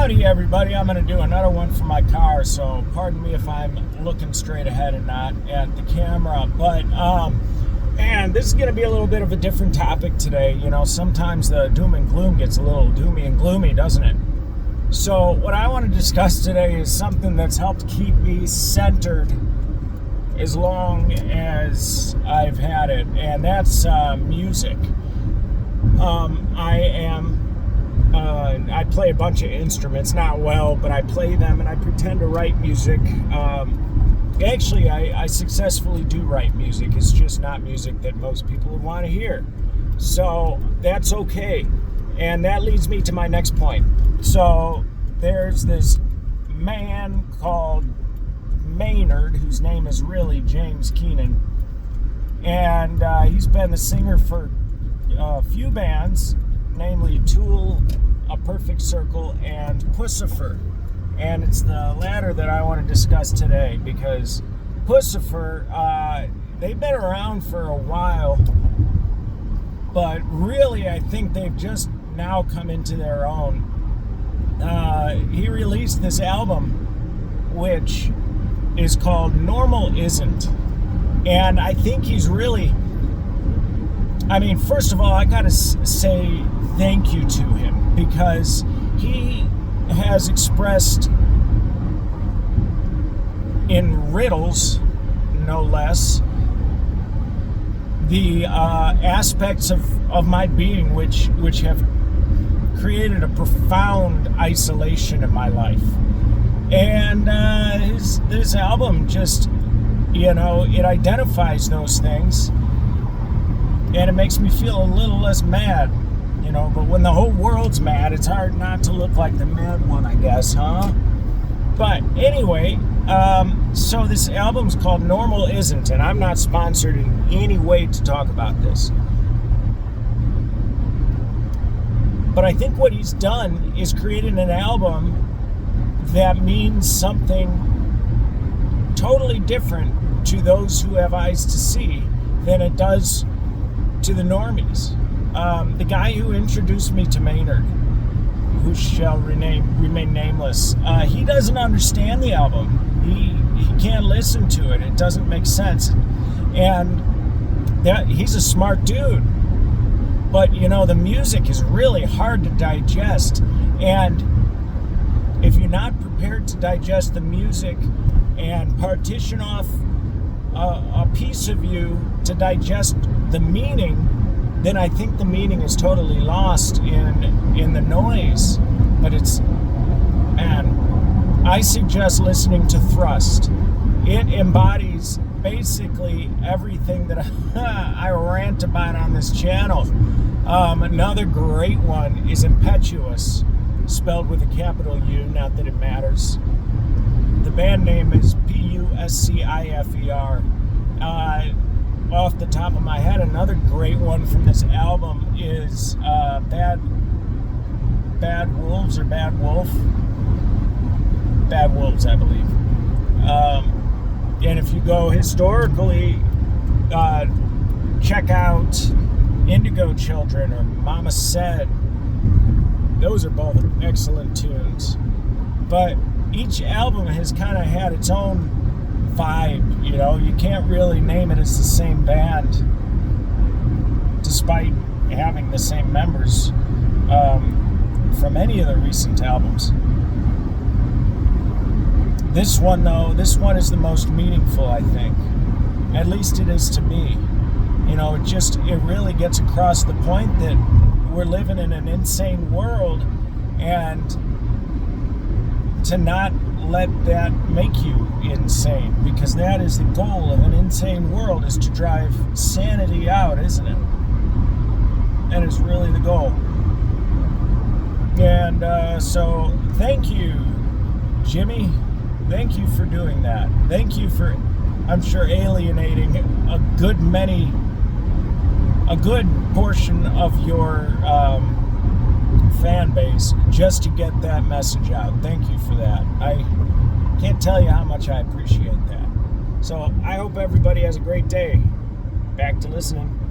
Howdy everybody, I'm going to do another one from my car, so pardon me if I'm looking straight ahead and not at the camera, but and this is going to be a little bit of a different topic today. You know, sometimes the doom and gloom gets a little doomy and gloomy, doesn't it? So what I want to discuss today is something that's helped keep me centered as long as I've had it, and that's music. I play a bunch of instruments, not well, but I play them and I pretend to write music. Actually, I successfully do write music. It's just not music that most people would want to hear. So that's okay. And that leads me to my next point. So there's this man called Maynard, whose name is really James Keenan. And he's been the singer for a few bands, namely Tool, A Perfect Circle, and Puscifer. And it's the latter that I want to discuss today, because Puscifer, they've been around for a while, but really I think they've just now come into their own. He released this album, which is called Normal Isn't. And I think he's really, first of all, I gotta say thank you to him, because he has expressed in riddles, no less, the aspects of my being which have created a profound isolation in my life. And this album just, it identifies those things, and it makes me feel a little less mad, but when the whole world's mad, it's hard not to look like the mad one, I guess, huh? But anyway, so this album's called Normal Isn't, and I'm not sponsored in any way to talk about this. But I think what he's done is created an album that means something totally different to those who have eyes to see than it does to the normies. The guy who introduced me to Maynard, who shall remain nameless, he doesn't understand the album. He can't listen to it. It doesn't make sense. And he's a smart dude. But, the music is really hard to digest. And if you're not prepared to digest the music and partition off a piece of you to digest the meaning, then I think the meaning is totally lost in the noise. But I suggest listening to Thrust. It embodies basically everything that I rant about on this channel. Another great one is Impetuous, spelled with a capital U, not that it matters. The band name is Puscifer. Off the top of my head, another great one from this album is Bad Wolves, or Bad Wolf? Bad Wolves, I believe. And if you go historically, check out Indigo Children or Mama Said. Those are both excellent tunes. But each album has kind of had its own vibe, you can't really name it as the same band, despite having the same members from any of the recent albums. This one is the most meaningful, I think. At least it is to me. It really gets across the point that we're living in an insane world, and to not let that make you insane, because that is the goal of an insane world, is to drive sanity out, isn't it? That is really the goal. And so thank you, Jimmy. Thank you for doing that. Thank you for, I'm sure, alienating a good portion of your fan base just to get that message out. Thank you for that. I can't tell you how much I appreciate that. So I hope everybody has a great day. Back to listening.